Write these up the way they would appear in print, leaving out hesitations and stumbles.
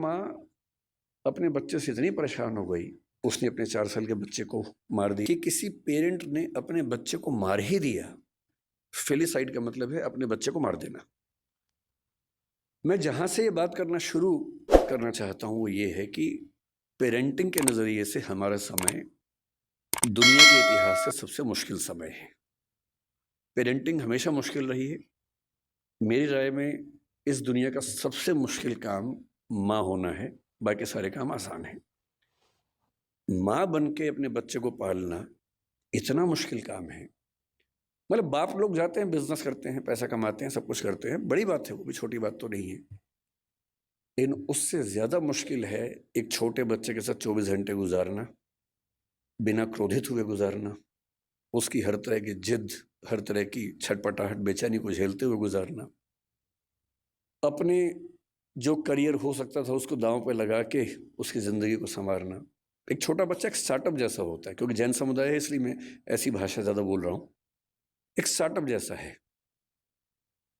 माँ अपने बच्चे से इतनी परेशान हो गई, उसने अपने 4 साल के बच्चे को मार दिया कि किसी पेरेंट ने अपने बच्चे को मार ही दिया। फेलिसाइड का मतलब है अपने बच्चे को मार देना। मैं जहां से ये बात करना शुरू करना चाहता हूं वो ये है कि पेरेंटिंग के नजरिए से हमारा समय दुनिया के इतिहास का सबसे मुश्किल समय है। पेरेंटिंग हमेशा मुश्किल रही है। मेरी राय में इस दुनिया का सबसे मुश्किल काम माँ होना है, बाकी सारे काम आसान हैं। माँ बन के अपने बच्चे को पालना इतना मुश्किल काम है। मतलब बाप लोग जाते हैं, बिजनेस करते हैं, पैसा कमाते हैं, सब कुछ करते हैं, बड़ी बात है, वो भी छोटी बात तो नहीं है। लेकिन उससे ज्यादा मुश्किल है एक छोटे बच्चे के साथ 24 घंटे गुजारना, बिना क्रोधित हुए गुजारना, उसकी हर तरह की जिद, हर तरह की छटपटाहट, बेचैनी को झेलते हुए गुजारना, अपने जो करियर हो सकता था उसको दांव पे लगा के उसकी जिंदगी को संवारना। एक छोटा बच्चा एक स्टार्टअप जैसा होता है, क्योंकि जैन समुदाय है इसलिए मैं ऐसी भाषा ज्यादा बोल रहा हूं। एक स्टार्टअप जैसा है।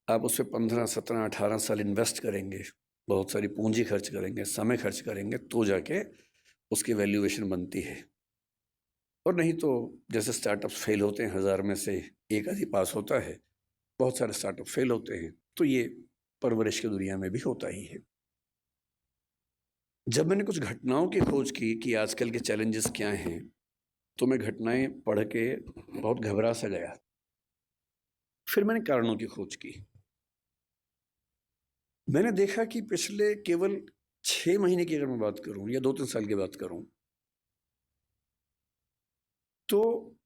आप उस पर 15, 17, 18 साल इन्वेस्ट करेंगे, बहुत सारी पूंजी खर्च करेंगे, समय खर्च करेंगे, तो जाके उसकी वैल्यूएशन बनती है। और नहीं तो जैसे स्टार्टअप्स फेल होते हैं, 1000 में से एक आधी पास होता है, बहुत सारे स्टार्टअप फेल होते हैं। तो ये परवरिश की दुनिया में भी होता ही है। जब मैंने कुछ घटनाओं की खोज की कि आजकल के चैलेंजेस क्या हैं, तो मैं घटनाएं पढ़ के बहुत घबरा सा गया। फिर मैंने कारणों की खोज की। मैंने देखा कि पिछले केवल 6 महीने की अगर मैं बात करूं या 2-3 साल की बात करूं, तो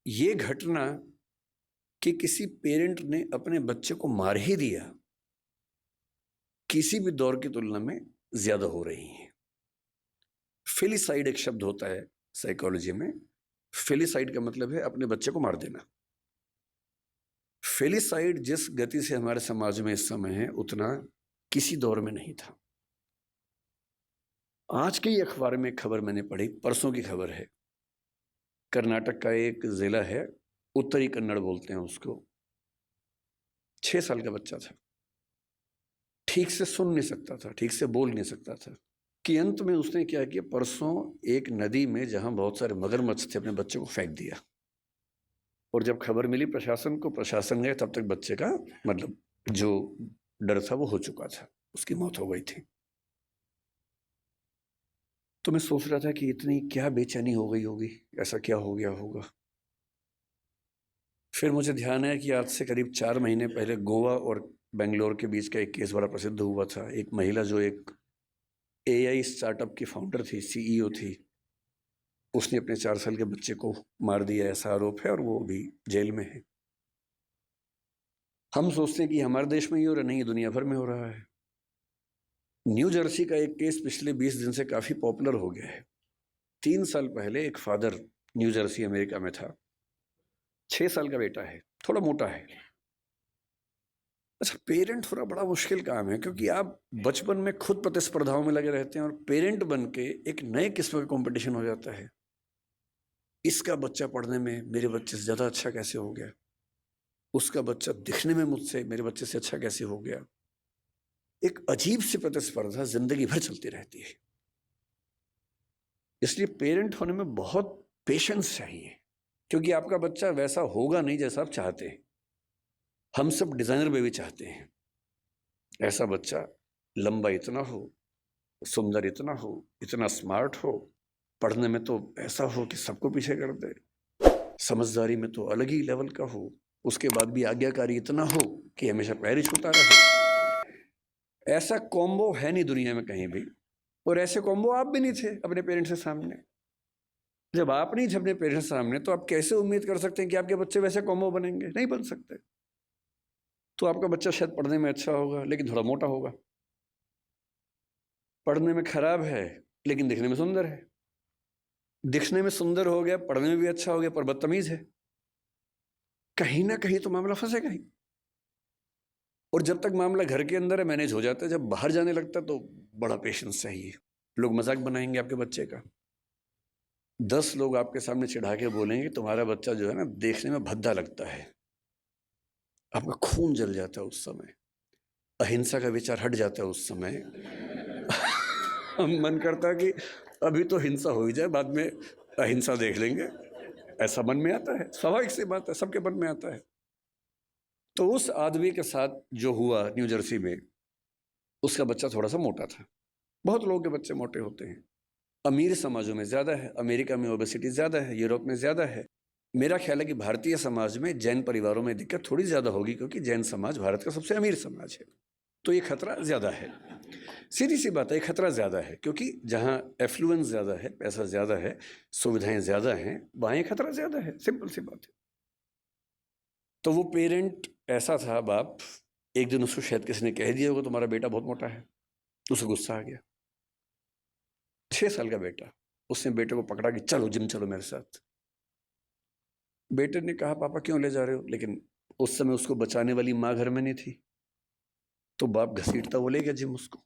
ये घटना कि किसी पेरेंट ने अपने बच्चे को मार ही दिया, किसी भी दौर की तुलना में ज्यादा हो रही है। फेलिसाइड एक शब्द होता है साइकोलॉजी में। फेलिसाइड का मतलब है अपने बच्चे को मार देना। फेलिसाइड जिस गति से हमारे समाज में इस समय है, उतना किसी दौर में नहीं था। आज के ही अखबार में एक खबर मैंने पढ़ी, परसों की खबर है। कर्नाटक का एक जिला है, उत्तरी कन्नड़ बोलते हैं उसको। 6 साल का बच्चा था, ठीक से सुन नहीं सकता था, ठीक से बोल नहीं सकता था, कि अंत में उसने क्या किया, परसों एक नदी में जहां बहुत सारे मगरमच्छ थे, अपने बच्चे को फेंक दिया। और जब खबर मिली प्रशासन को, प्रशासन गए, तब तक बच्चे का मतलब जो डर था वो हो चुका था, उसकी मौत हो गई थी। तो मैं सोच रहा था कि इतनी क्या बेचैनी हो गई होगी, ऐसा क्या हो गया होगा। फिर मुझे ध्यान है कि आज से करीब 4 महीने पहले गोवा और बेंगलोर के बीच का एक केस बड़ा प्रसिद्ध हुआ था। एक महिला जो एक एआई स्टार्टअप की फाउंडर थी, सीईओ थी, उसने अपने 4 साल के बच्चे को मार दिया, ऐसा आरोप है, और वो अभी जेल में है। हम सोचते हैं कि हमारे देश में ही हो रहा, नहीं, दुनिया भर में हो रहा है। न्यू जर्सी का एक केस पिछले 20 दिन से काफी पॉपुलर हो गया है। 3 साल पहले एक फादर, न्यू जर्सी अमेरिका में था, 6 साल का बेटा है, थोड़ा मोटा है। अच्छा, पेरेंट होना बड़ा मुश्किल काम है, क्योंकि आप बचपन में खुद प्रतिस्पर्धाओं में लगे रहते हैं, और पेरेंट बन के एक नए किस्म का कंपटीशन हो जाता है। इसका बच्चा पढ़ने में मेरे बच्चे से ज्यादा अच्छा कैसे हो गया, उसका बच्चा दिखने में मुझसे, मेरे बच्चे से अच्छा कैसे हो गया। एक अजीब सी प्रतिस्पर्धा जिंदगी भर चलती रहती है। इसलिए पेरेंट होने में बहुत पेशेंस चाहिए, क्योंकि आपका बच्चा वैसा होगा नहीं जैसा आप चाहते हैं। हम सब डिजाइनर बेबी चाहते हैं, ऐसा बच्चा लंबा इतना हो, सुंदर इतना हो, इतना स्मार्ट हो, पढ़ने में तो ऐसा हो कि सबको पीछे कर दे, समझदारी में तो अलग ही लेवल का हो, उसके बाद भी आज्ञाकारी इतना हो कि हमेशा पैर ही छूता रहे। ऐसा कॉम्बो है नहीं दुनिया में कहीं भी, और ऐसे कॉम्बो आप भी नहीं थे अपने पेरेंट्स के सामने। जब आप नहीं थे अपने पेरेंट्स के सामने, तो आप कैसे उम्मीद कर सकते हैं कि आपके बच्चे वैसे कॉम्बो बनेंगे? नहीं बन सकते। तो आपका बच्चा शायद पढ़ने में अच्छा होगा, लेकिन थोड़ा मोटा होगा, पढ़ने में खराब है लेकिन दिखने में सुंदर है, दिखने में सुंदर हो गया, पढ़ने में भी अच्छा हो गया, पर बदतमीज है। कहीं ना कहीं तो मामला फंसेगा ही। और जब तक मामला घर के अंदर है मैनेज हो जाता है, जब बाहर जाने लगता है तो बड़ा पेशेंस चाहिए। लोग मजाक बनाएंगे आपके बच्चे का, 10 लोग आपके सामने चिढ़ा के बोलेंगे तुम्हारा बच्चा जो है ना देखने में भद्दा लगता है। आपका खून जल जाता है उस समय, अहिंसा का विचार हट जाता है उस समय। मन करता है कि अभी तो हिंसा हो ही जाए, बाद में अहिंसा देख लेंगे, ऐसा मन में आता है। स्वाभाविक सी बात है, सबके मन में आता है। तो उस आदमी के साथ जो हुआ न्यू जर्सी में, उसका बच्चा थोड़ा सा मोटा था। बहुत लोगों के बच्चे मोटे होते हैं। अमीर समाजों में ज़्यादा है, अमेरिका में ओबेसिटी ज़्यादा है, यूरोप में ज़्यादा है। मेरा ख्याल है कि भारतीय समाज में जैन परिवारों में दिक्कत थोड़ी ज़्यादा होगी, क्योंकि जैन समाज भारत का सबसे अमीर समाज है। तो ये खतरा ज़्यादा है, सीधी सी बात है, ये खतरा ज़्यादा है, क्योंकि जहाँ एफ्लुएंस ज़्यादा है, पैसा ज़्यादा है, सुविधाएं ज़्यादा हैं, वहाँ ये खतरा ज़्यादा है। सिंपल सी बात है। तो वो पेरेंट ऐसा था, बाप, एक दिन उसको शायद किसी ने कह दिया होगा तुम्हारा बेटा बहुत मोटा है, उसे गुस्सा आ गया। 6 साल का बेटा, उसने बेटे को पकड़ा कि चलो जिम चलो मेरे साथ। बेटे ने कहा पापा क्यों ले जा रहे हो, लेकिन उस समय उसको बचाने वाली माँ घर में नहीं थी, तो बाप घसीटता वो ले गया जिम उसको,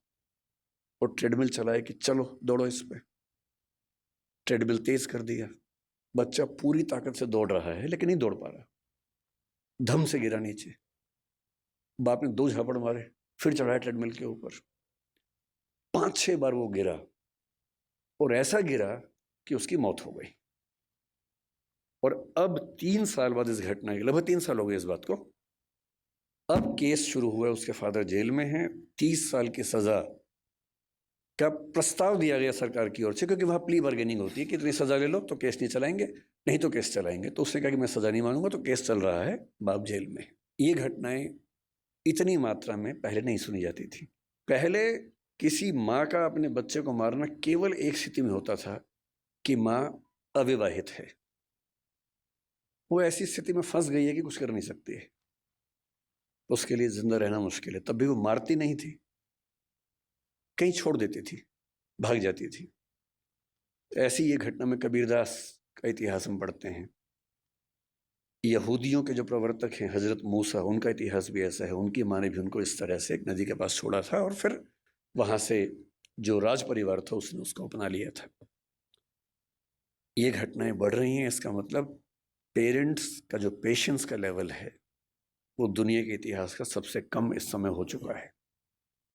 और ट्रेडमिल चलाया कि चलो दौड़ो इस पे। ट्रेडमिल तेज कर दिया, बच्चा पूरी ताकत से दौड़ रहा है लेकिन नहीं दौड़ पा रहा, धम से गिरा नीचे। बाप ने 2 झापड़ मारे, फिर चढ़ाया ट्रेडमिल के ऊपर। 5-6 बार वो गिरा, और ऐसा गिरा कि उसकी मौत हो गई। और अब 3 साल बाद इस घटना के, लगभग 3 साल हो गए इस बात को, अब केस शुरू हुआ, उसके फादर जेल में हैं। 30 साल की सजा का प्रस्ताव दिया गया सरकार की ओर से, क्योंकि वहाँ प्ली बार्गेनिंग होती है कि इतनी सजा ले लो तो केस नहीं चलाएंगे, नहीं तो केस चलाएंगे। तो उसने कहा कि मैं सजा नहीं मानूंगा, तो केस चल रहा है, बाप जेल में। ये घटनाएं इतनी मात्रा में पहले नहीं सुनी जाती थी। पहले किसी माँ का अपने बच्चे को मारना केवल एक स्थिति में होता था कि माँ अविवाहित है, वो ऐसी स्थिति में फंस गई है कि कुछ कर नहीं सकती है, उसके लिए जिंदा रहना मुश्किल है, तब भी वो मारती नहीं थी, कहीं छोड़ देती थी, भाग जाती थी। ऐसी ये घटना में कबीरदास का इतिहास हम पढ़ते हैं। यहूदियों के जो प्रवर्तक हैं हजरत मूसा, उनका इतिहास भी ऐसा है। उनकी माँ ने भी उनको इस तरह से एक नदी के पास छोड़ा था, और फिर वहां से जो राज परिवार था उसने उसको अपना लिया था। ये घटनाएं बढ़ रही हैं, इसका मतलब पेरेंट्स का जो पेशेंस का लेवल है वो दुनिया के इतिहास का सबसे कम इस समय हो चुका है।